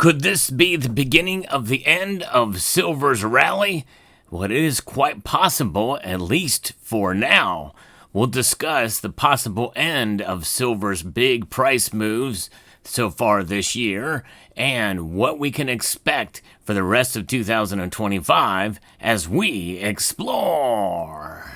Could this be the beginning of the end of silver's rally? Well, it is quite possible, at least for now. We'll discuss the possible end of silver's big price moves so far this year and what we can expect for the rest of 2025 as we explore.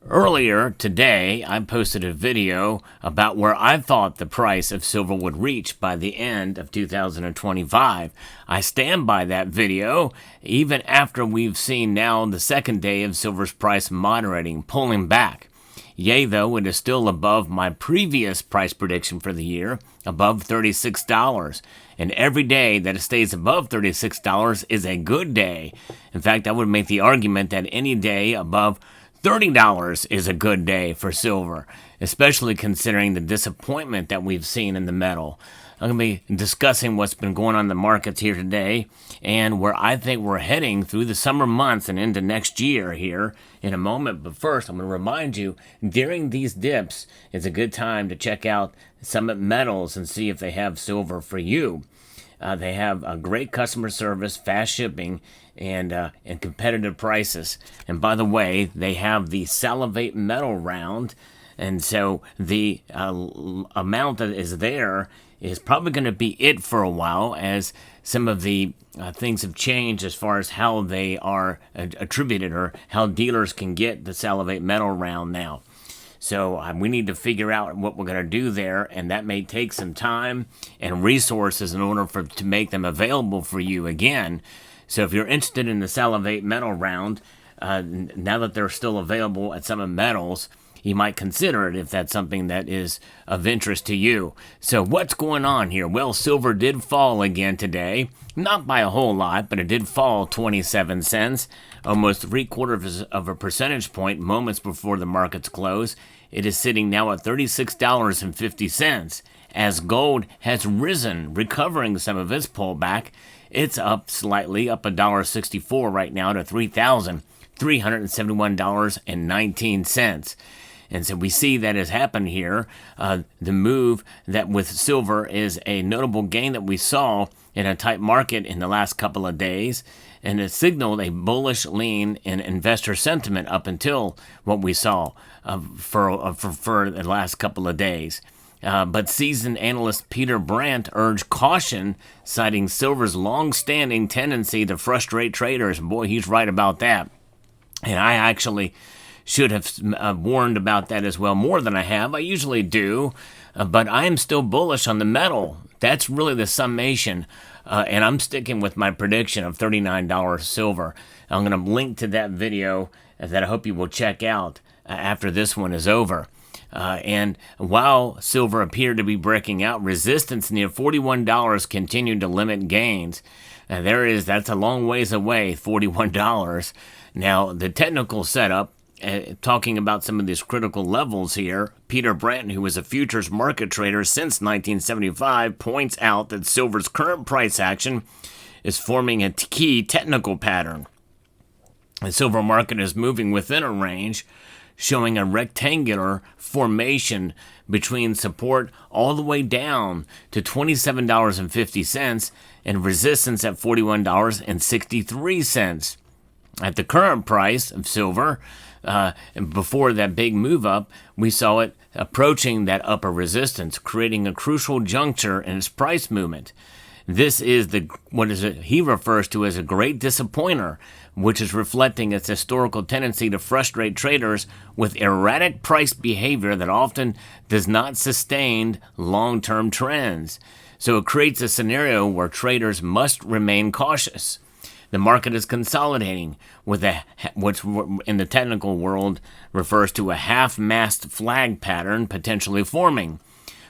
Earlier today, I posted a video about where I thought the price of silver would reach by the end of 2025. I stand by that video, even after we've seen now the second day of silver's price moderating, pulling back. Yea, though, it is still above my previous price prediction for the year, above $36. And every day that it stays above $36 is a good day. In fact, I would make the argument that any day above $30 is a good day for silver, especially considering the disappointment that we've seen in the metal. I'm going to be discussing what's been going on in the markets here today and where I think we're heading through the summer months and into next year here in a moment. But first, I'm going to remind you, during these dips, it's a good time to check out Summit Metals and see if they have silver for you. They have a great customer service, fast shipping, and competitive prices. And by the way, they have the Salivate Metal round, and so the amount that is there is probably going to be it for a while, as some of the things have changed as far as how they are attributed or how dealers can get the Salivate Metal round now. So we need to figure out what we're going to do there, and that may take some time and resources in order to make them available for you again. So if you're interested in the Salivate Metal round, now that they're still available at Summit Metals, you might consider it if that's something that is of interest to you. So what's going on here? Well, silver did fall again today. Not by a whole lot, but it did fall 27 cents, almost 3/4 of a percentage point moments before the markets close. It is sitting now at $36.50. As gold has risen, recovering some of its pullback, it's up slightly, up $1.64 right now to $3,371.19. And so we see that has happened here. The move that with silver is a notable gain that we saw in a tight market in the last couple of days, and it signaled a bullish lean in investor sentiment up until what we saw for the last couple of days. But seasoned analyst Peter Brandt urged caution, citing silver's long-standing tendency to frustrate traders. Boy, he's right about that. And I actually should have warned about that as well, more than I have. I usually do, but I am still bullish on the metal. That's really the summation, and I'm sticking with my prediction of $39 silver. I'm going to link to that video that I hope you will check out after this one is over. And while silver appeared to be breaking out, resistance near $41 continued to limit gains. That's a long ways away, $41. Now, the technical setup, talking about some of these critical levels here, Peter Brandt, who was a futures market trader since 1975, points out that silver's current price action is forming a key technical pattern. The silver market is moving within a range, showing a rectangular formation between support all the way down to $27.50 and resistance at $41.63. At the current price of silver, before that big move up, we saw it approaching that upper resistance, creating a crucial juncture in its price movement. This is he refers to as a great disappointer, which is reflecting its historical tendency to frustrate traders with erratic price behavior that often does not sustain long-term trends. So it creates a scenario where traders must remain cautious. The market is consolidating with which in the technical world refers to a half-mast flag pattern potentially forming,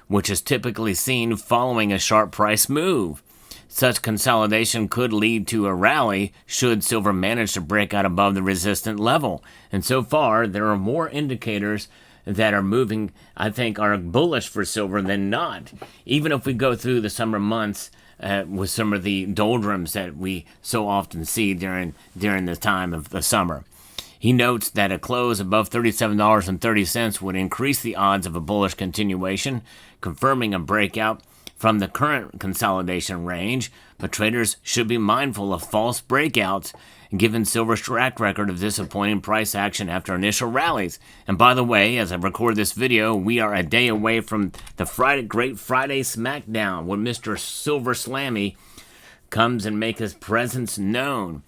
which is typically seen following a sharp price move. Such consolidation could lead to a rally should silver manage to break out above the resistant level. And so far, there are more indicators that are moving, I think, are bullish for silver than not. Even if we go through the summer months with some of the doldrums that we so often see during the time of the summer. He notes that a close above $37.30 would increase the odds of a bullish continuation, confirming a breakout from the current consolidation range, but traders should be mindful of false breakouts given silver's track record of disappointing price action after initial rallies. And by the way, as I record this video, we are a day away from the Great Friday Smackdown, when Mr. Silver Slammy comes and makes his presence known.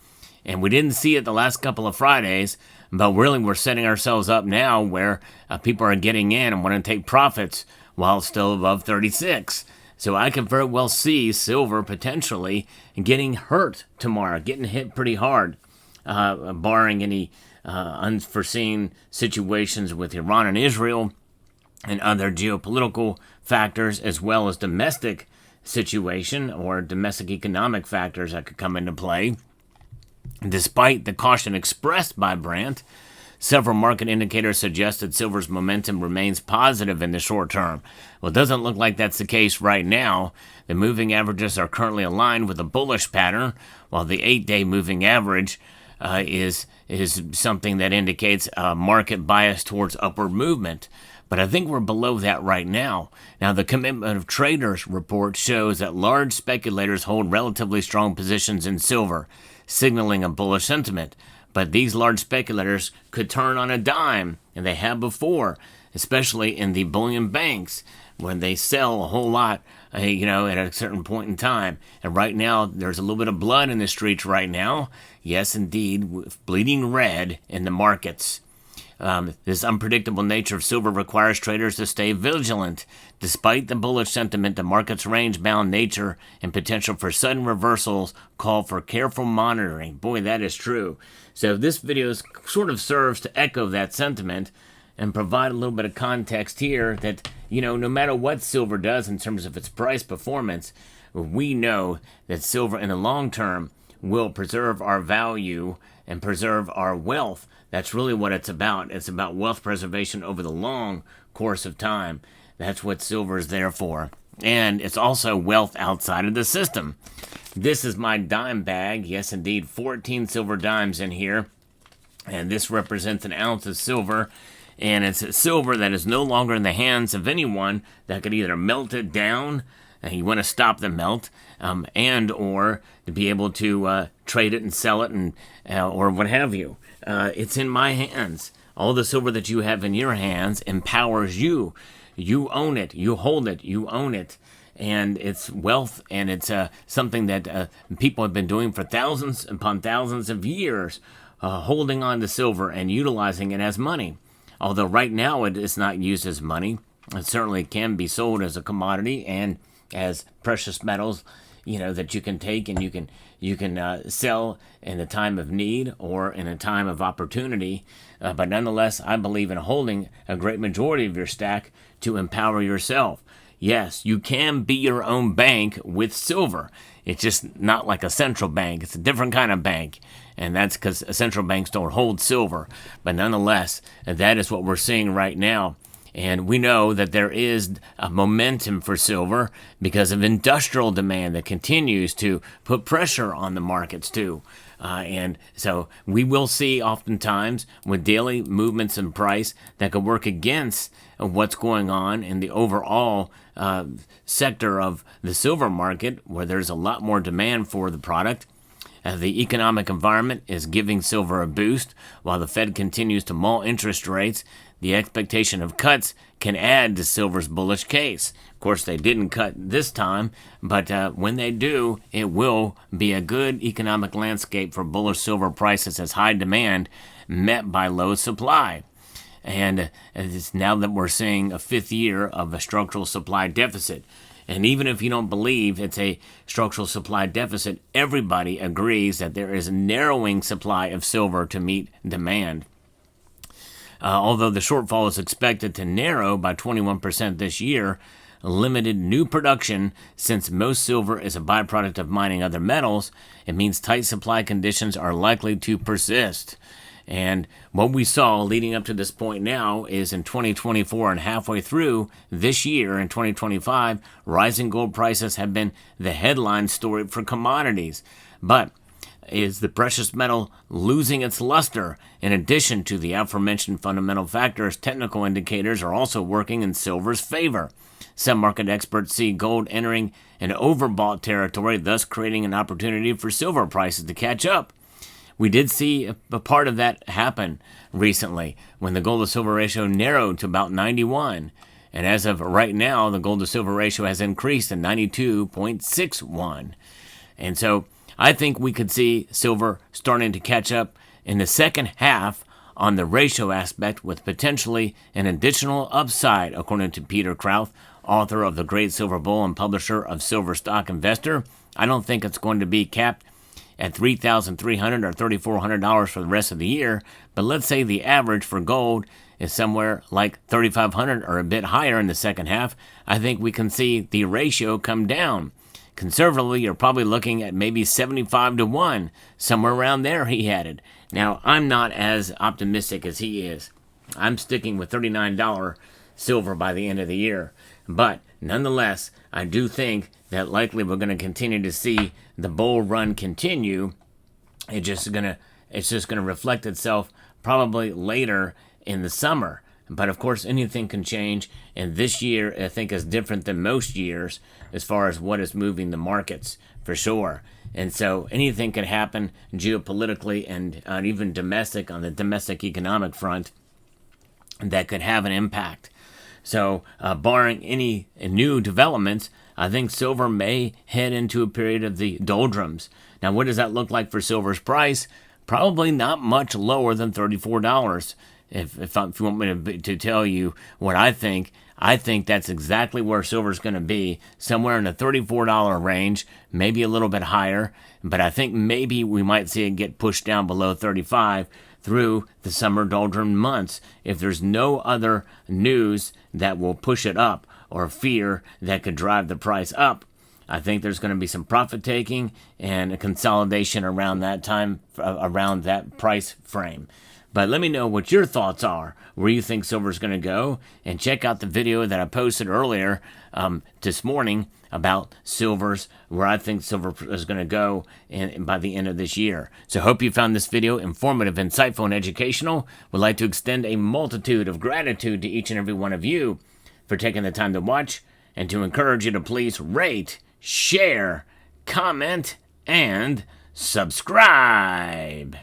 And we didn't see it the last couple of Fridays, but really we're setting ourselves up now where people are getting in and want to take profits while still above 36. So I can very well see silver potentially getting hurt tomorrow, getting hit pretty hard, barring any unforeseen situations with Iran and Israel and other geopolitical factors, as well as domestic situation or domestic economic factors that could come into play. Despite the caution expressed by Brent, several market indicators suggest that silver's momentum remains positive in the short term. Well, it doesn't look like that's the case right now. The moving averages are currently aligned with a bullish pattern, while the 8-day moving average is something that indicates a market bias towards upward movement. But I think we're below that right now. Now, the Commitment of Traders report shows that large speculators hold relatively strong positions in silver, signaling a bullish sentiment. But these large speculators could turn on a dime, and they have before, especially in the bullion banks, when they sell a whole lot, at a certain point in time. And right now, there's a little bit of blood in the streets right now. Yes, indeed, bleeding red in the markets. This unpredictable nature of silver requires traders to stay vigilant. Despite the bullish sentiment, the market's range-bound nature and potential for sudden reversals call for careful monitoring. Boy, that is true. So this video sort of serves to echo that sentiment and provide a little bit of context here that, no matter what silver does in terms of its price performance, we know that silver in the long term will preserve our value and preserve our wealth. That's really what it's about. It's about wealth preservation over the long course of time. That's what silver is there for. And it's also wealth outside of the system. This is my dime bag. Yes, indeed, 14 silver dimes in here. And this represents an ounce of silver. And it's silver that is no longer in the hands of anyone that could either melt it down, and you want to stop the melt, and or to be able to trade it and sell it, and or what have you. It's in my hands. All the silver that you have in your hands empowers you. You own it. You hold it. You own it. And it's wealth, and it's something that people have been doing for thousands upon thousands of years, holding on to silver and utilizing it as money. Although right now it is not used as money, it certainly can be sold as a commodity and as precious metals, that you can take and you can sell in a time of need or in a time of opportunity. But nonetheless, I believe in holding a great majority of your stack to empower yourself. Yes, you can be your own bank with silver. It's just not like a central bank. It's a different kind of bank. And that's because central banks don't hold silver. But nonetheless, that is what we're seeing right now. And we know that there is a momentum for silver because of industrial demand that continues to put pressure on the markets too. And so we will see oftentimes with daily movements in price that could work against what's going on in the overall sector of the silver market, where there's a lot more demand for the product. The economic environment is giving silver a boost. While the Fed continues to maul interest rates, the expectation of cuts can add to silver's bullish case. Of course, they didn't cut this time, but when they do, it will be a good economic landscape for bullish silver prices as high demand met by low supply. And it's now that we're seeing a fifth year of a structural supply deficit. And even if you don't believe it's a structural supply deficit, everybody agrees that there is a narrowing supply of silver to meet demand. Although the shortfall is expected to narrow by 21% this year, limited new production, since most silver is a byproduct of mining other metals, it means tight supply conditions are likely to persist. And what we saw leading up to this point now is in 2024 and halfway through this year in 2025, rising gold prices have been the headline story for commodities. But is the precious metal losing its luster. In addition to the aforementioned fundamental factors, technical indicators are also working in silver's favor. Some market experts see gold entering an overbought territory, thus creating an opportunity for silver prices to catch up. We did see a part of that happen recently when the gold to silver ratio narrowed to about 91. And as of right now, the gold to silver ratio has increased to 92.61. And so I think we could see silver starting to catch up in the second half on the ratio aspect, with potentially an additional upside, according to Peter Krauth, author of The Great Silver Bull and publisher of Silver Stock Investor. I don't think it's going to be capped at $3,300 or $3,400 for the rest of the year, but let's say the average for gold is somewhere like $3,500 or a bit higher in the second half. I think we can see the ratio come down. Conservatively, you're probably looking at maybe 75-1, somewhere around there, he added. Now, I'm not as optimistic as he is. I'm sticking with $39 silver by the end of the year. But nonetheless, I do think that likely we're going to continue to see the bull run continue. It's just going to reflect itself probably later in the summer. But of course, anything can change, and this year I think is different than most years as far as what is moving the markets, for sure. And so anything can happen geopolitically and even domestic, on the domestic economic front, that could have an impact. So barring any new developments, I think silver may head into a period of the doldrums. Now, what does that look like for silver's price? Probably not much lower than $34. If you want me to tell you what I think that's exactly where silver's going to be, somewhere in the $34 range, maybe a little bit higher. But I think maybe we might see it get pushed down below 35 through the summer doldrum months if there's no other news that will push it up or fear that could drive the price up. I think there's going to be some profit taking and a consolidation around that time, around that price frame. But let me know what your thoughts are, where you think silver is going to go, and check out the video that I posted earlier this morning about silvers, where I think silver is going to go by the end of this year. So hope you found this video informative, insightful, and educational. Would like to extend a multitude of gratitude to each and every one of you for taking the time to watch, and to encourage you to please rate, share, comment, and subscribe.